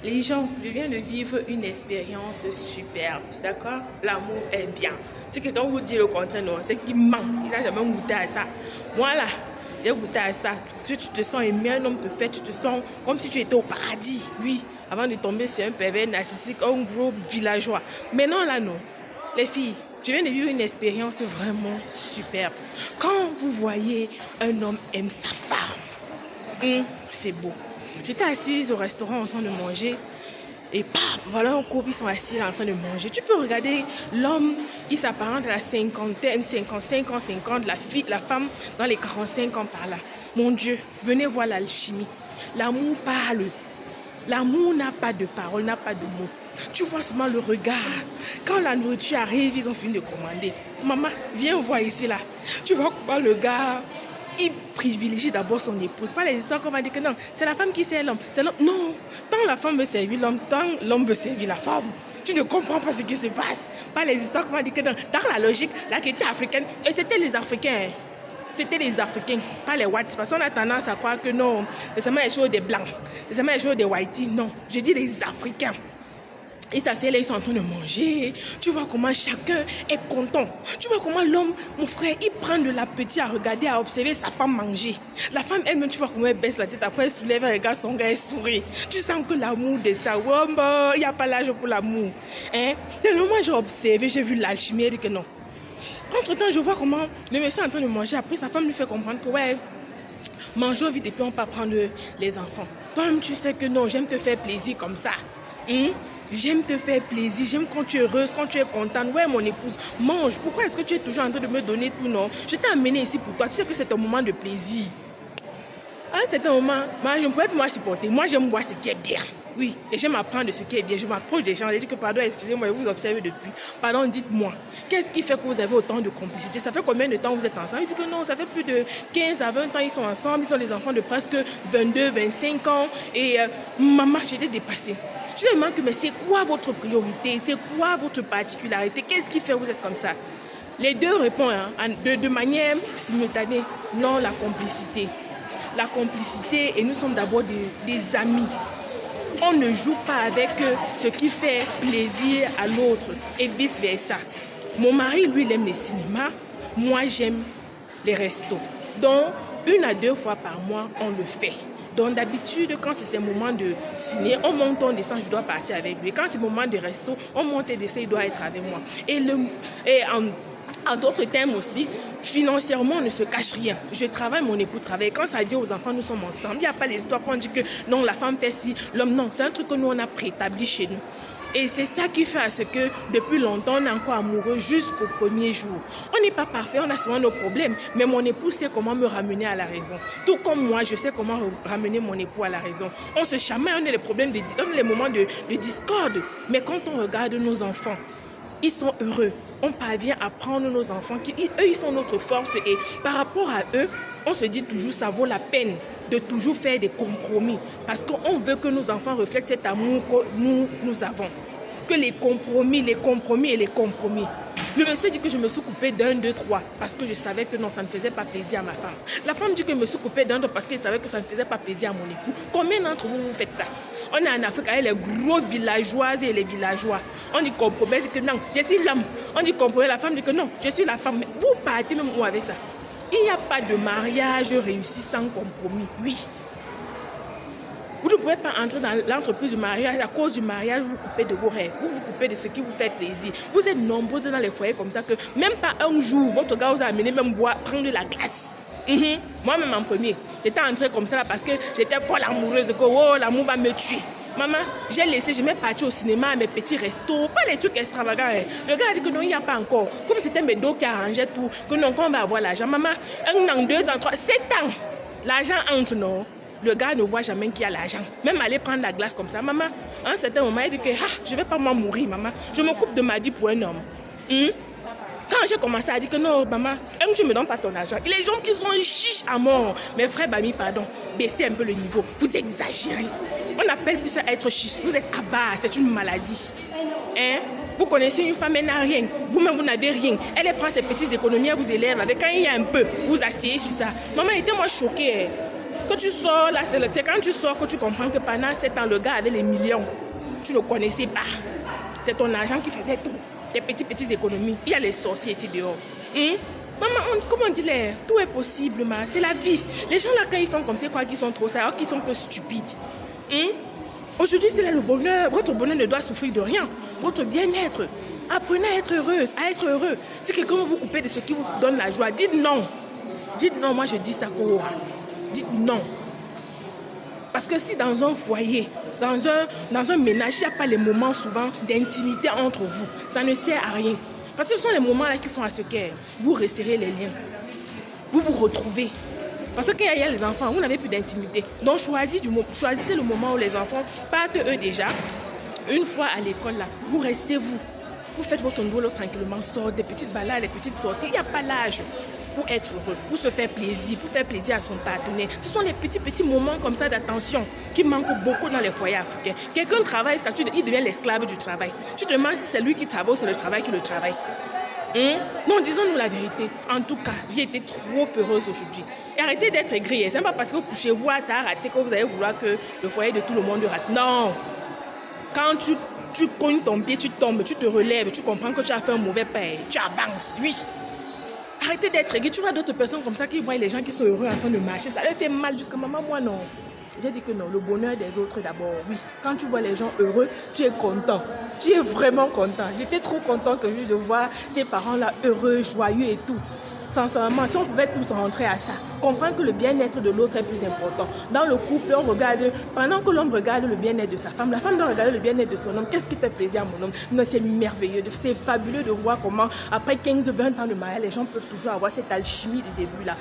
Les gens, je viens de vivre une expérience superbe, d'accord? L'amour est bien. Si quelqu'un vous dit le contraire, non, c'est qu'il ment. Il n'a jamais goûté à ça. Moi là, j'ai goûté à ça. Tu te sens aimé, un homme te fait, tu te sens comme si tu étais au paradis. Oui, avant de tomber sur un pervers narcissique, un gros villageois. Mais non, là, non. Les filles, je viens de vivre une expérience vraiment superbe. Quand vous voyez un homme aime sa femme, c'est beau. J'étais assise au restaurant en train de manger et paf, voilà un couple, ils sont assis en train de manger. Tu peux regarder l'homme, il s'apparente à la cinquantaine, 55 ans, 50, la femme dans les 45 ans par là. Mon Dieu, venez voir l'alchimie. L'amour parle. L'amour n'a pas de parole, n'a pas de mots. Tu vois seulement le regard. Quand la nourriture arrive, ils ont fini de commander. Maman, viens voir ici là. Tu vois comment le gars, il privilégie d'abord son épouse. Pas les histoires qu'on va dire que non, c'est la femme qui sert l'homme. C'est l'homme. Non, tant la femme veut servir l'homme, tant l'homme veut servir la femme. Tu ne comprends pas ce qui se passe. Pas les histoires qu'on va dire que non. Dans la logique, la chrétienne africaine, et c'était les Africains. C'était les Africains, pas les Whites. Parce qu'on a tendance à croire que non, c'est seulement les choses des Blancs, c'est seulement les choses des Whiteys. Non, je dis les Africains. Ils s'asseyent là, ils sont en train de manger. Tu vois comment chacun est content. Tu vois comment l'homme, mon frère, il prend de l'appétit à regarder, à observer sa femme manger. La femme elle-même, tu vois comment elle baisse la tête. Après, elle soulève, elle regarde son gars, elle sourit. Tu sens que l'amour de ça, il n'y a pas l'âge pour l'amour. Tellement j'ai observé, j'ai vu l'alchimie, elle dit que non. Entre-temps, je vois comment le monsieur est en train de manger. Après, sa femme lui fait comprendre que ouais, mangeons vite et puis on peut prendre les enfants. Toi-même, tu sais que non, j'aime te faire plaisir comme ça. J'aime te faire plaisir, j'aime quand tu es heureuse, quand tu es contente. Ouais, mon épouse, mange. Pourquoi est-ce que tu es toujours en train de me donner tout, non? Je t'ai amené ici pour toi. Tu sais que c'est un moment de plaisir. À un certain moment, moi, je ne pouvais plus moi supporter. Moi, j'aime voir ce qui est bien. Oui, et j'aime apprendre de ce qui est bien. Je m'approche des gens, je dis que pardon, excusez-moi, je vous observe depuis. Pardon, dites-moi, qu'est-ce qui fait que vous avez autant de complicité? Ça fait combien de temps vous êtes ensemble? Il dit que non, ça fait plus de 15 à 20 ans, ils sont ensemble. Ils ont des enfants de presque 22, 25 ans. Et maman, j'étais dépassée. Je lui demande que mais c'est quoi votre priorité? C'est quoi votre particularité? Qu'est-ce qui fait que vous êtes comme ça? Les deux répondent de manière simultanée. Non, la complicité. La complicité, et nous sommes d'abord des amis. On ne joue pas avec ce qui fait plaisir à l'autre et vice-versa. Mon mari, lui, il aime les cinémas. Moi, j'aime les restos. Donc, 1 à 2 fois par mois, on le fait. Donc, d'habitude, quand c'est ce moment de ciné, on monte, on descend, je dois partir avec lui. Quand c'est le moment de resto, on monte et descend, il doit être avec moi. Et en d'autres termes aussi, financièrement, on ne se cache rien. Je travaille, mon époux travaille. Quand ça vient aux enfants, nous sommes ensemble. Il n'y a pas l'histoire qu'on dit que non, la femme fait ci, l'homme non. C'est un truc que nous, on a préétabli chez nous. Et c'est ça qui fait à ce que depuis longtemps, on est encore amoureux jusqu'au premier jour. On n'est pas parfait, on a souvent nos problèmes. Mais mon époux sait comment me ramener à la raison. Tout comme moi, je sais comment ramener mon époux à la raison. On se chamaille, on a les problèmes, on a les moments de discorde. Mais quand on regarde nos enfants, ils sont heureux. On parvient à prendre nos enfants, eux, ils font notre force. Et par rapport à eux, on se dit toujours, ça vaut la peine de toujours faire des compromis. Parce qu'on veut que nos enfants reflètent cet amour que nous avons. Que les compromis. Le monsieur dit que je me suis coupée d'1, 2, 3 parce que je savais que non, ça ne faisait pas plaisir à ma femme. La femme dit que je me suis coupée d'1 parce qu'elle savait que ça ne faisait pas plaisir à mon époux. Combien d'entre vous faites ça? On est en Afrique avec les gros villageoises et les villageois. On dit compromis, elle dit que non, je suis l'homme. On dit compromis, la femme dit que non, je suis la femme. Mais vous partez même où avec ça? Il n'y a pas de mariage réussi sans compromis, oui. Vous ne pouvez pas entrer dans l'entreprise du mariage. À cause du mariage, vous vous coupez de vos rêves. Vous vous coupez de ce qui vous fait plaisir. Vous êtes nombreux dans les foyers comme ça que même pas un jour, votre gars vous a amené même prendre de la glace. Moi-même en premier, j'étais entrée comme ça là parce que j'étais folle amoureuse. Que oh, l'amour va me tuer. Maman, j'ai laissé, je m'ai parti au cinéma, à mes petits restos, pas les trucs extravagants. Le gars a dit que non, il n'y a pas encore. Comme c'était mes dos qui arrangeaient tout, que non, qu'on va avoir l'argent. Maman, 1 an, 2 ans, 3, 7 ans, l'argent entre, non. Le gars ne voit jamais qu'il y a l'argent. Même aller prendre la glace comme ça. Maman, à un certain moment, il dit que je ne vais pas moi mourir, maman. Je me coupe de ma vie pour un homme. Quand j'ai commencé à dire que non, maman, tu ne me donnes pas ton argent. Et les gens qui sont chiches à mort. Mes frères, Bami, pardon, baissez un peu le niveau. Vous exagérez. On appelle plus ça être chiche. Vous êtes à bas, c'est une maladie. Vous connaissez une femme, elle n'a rien. Vous-même, vous n'avez rien. Elle prend ses petites économies, elle vous élève. Avec quand il y a un peu, vous asseyez sur ça. Maman était moi choquée. Que tu sors là, c'est quand tu sors que tu comprends que pendant 7 ans, le gars avait les millions. Tu ne connaissais pas. C'est ton argent qui faisait tout. Tes petites économies. Il y a les sorciers ici dehors. Maman, comment on dit les? Tout est possible, ma. C'est la vie. Les gens là, quand ils font comme c'est quoi, qu'ils sont trop ça, alors qu'ils sont que stupides. Aujourd'hui, c'est là le bonheur. Votre bonheur ne doit souffrir de rien. Votre bien-être. Apprenez à être heureuse, à être heureux. Si quelqu'un veut vous couper de ce qui vous donne la joie, dites non. Dites non, moi je dis ça pour Aura. Dites non. Parce que si dans un foyer, dans un ménage, il n'y a pas les moments souvent d'intimité entre vous, ça ne sert à rien. Parce que ce sont les moments là qui font à ce que vous resserrez les liens. Vous vous retrouvez. Parce que quand il y a les enfants, vous n'avez plus d'intimité. Donc choisissez le moment où les enfants partent eux déjà. Une fois à l'école là, vous restez vous. Vous faites votre boulot tranquillement, sortez des petites balades, des petites sorties. Il n'y a pas l'âge pour être heureux, pour se faire plaisir, pour faire plaisir à son partenaire. Ce sont les petits moments comme ça d'attention qui manquent beaucoup dans les foyers africains. Quelqu'un travaille, il devient l'esclave du travail. Tu te demandes si c'est lui qui travaille ou c'est le travail qui le travaille. Non, disons-nous la vérité. En tout cas, j'ai été trop heureuse aujourd'hui. Et arrêtez d'être aigri. Ce n'est pas parce que vous couchez vous, ça a raté que vous allez vouloir que le foyer de tout le monde rate. Non. Quand tu cognes ton pied, tu tombes, tu te relèves, tu comprends que tu as fait un mauvais père, tu avances, oui. Arrêtez d'être aigri. Tu vois d'autres personnes comme ça qui voient les gens qui sont heureux en train de marcher, ça leur fait mal jusqu'à maman, moi non. J'ai dit que non, le bonheur des autres d'abord, oui. Quand tu vois les gens heureux, tu es content. Tu es vraiment content. J'étais trop contente aujourd'hui de voir ces parents-là heureux, joyeux et tout. Sincèrement, si on pouvait tous rentrer à ça, comprendre que le bien-être de l'autre est plus important. Dans le couple, on regarde, pendant que l'homme regarde le bien-être de sa femme, la femme doit regarder le bien-être de son homme. Qu'est-ce qui fait plaisir à mon homme? Non, c'est merveilleux, c'est fabuleux de voir comment, après 15-20 ans de mariage, les gens peuvent toujours avoir cette alchimie du début là.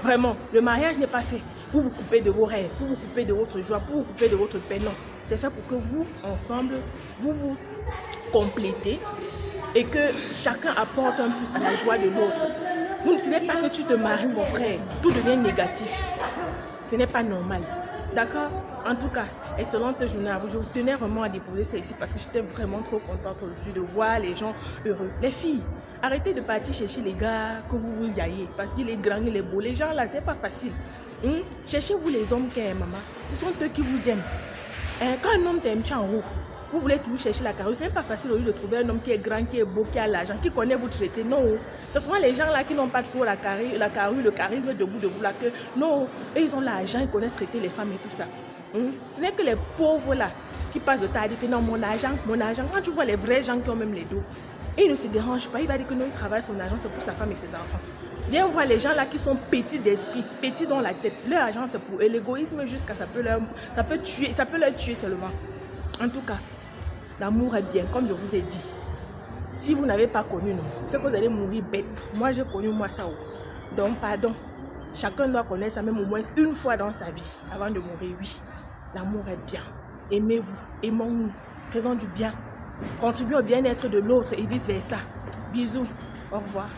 Vraiment, le mariage n'est pas fait pour vous couper de vos rêves, pour vous couper de votre joie, pour vous couper de votre paix. Non, c'est fait pour que vous, ensemble, vous complétez et que chacun apporte un plus à la joie de l'autre. Ce n'est pas que tu te maries, mon frère, tout devient négatif. Ce n'est pas normal. D'accord? En tout cas, excellente journée à vous. Je vous tenais vraiment à déposer ça ici parce que j'étais vraiment trop contente aujourd'hui de voir les gens heureux. Les filles, arrêtez de partir chercher les gars que vous vous yaillez parce qu'il est grand, il est beau. Les gens là, c'est pas facile. Cherchez-vous les hommes qui aiment, maman. Ce sont eux qui vous aiment. Quand un homme t'aime, tu es en haut. Vous voulez toujours chercher la carrure. Ce n'est pas facile aujourd'hui de trouver un homme qui est grand, qui est beau, qui a l'argent, qui connaît vous traiter. Non. Ce sont les gens là qui n'ont pas toujours la carrure, le charisme debout là. Que, non, eux, ils ont l'argent, ils connaissent traiter les femmes et tout ça. Ce n'est que les pauvres là qui passent de temps à dire que non, mon argent. Quand tu vois les vrais gens qui ont même les dos, et ils ne se dérangent pas. Il va dire que non, il travaille son argent, c'est pour sa femme et ses enfants. Viens voir les gens là qui sont petits d'esprit, petits dans la tête. Leur argent, c'est pour eux. L'égoïsme, jusqu'à ça peut leur tuer seulement. En tout cas, l'amour est bien, comme je vous ai dit. Si vous n'avez pas connu, non, c'est que vous allez mourir bête. Moi, j'ai connu moi ça. Donc, pardon. Chacun doit connaître ça même au moins une fois dans sa vie avant de mourir, oui. L'amour est bien. Aimez-vous, aimons-nous, faisons du bien. Contribuons au bien-être de l'autre et vice-versa. Bisous, au revoir.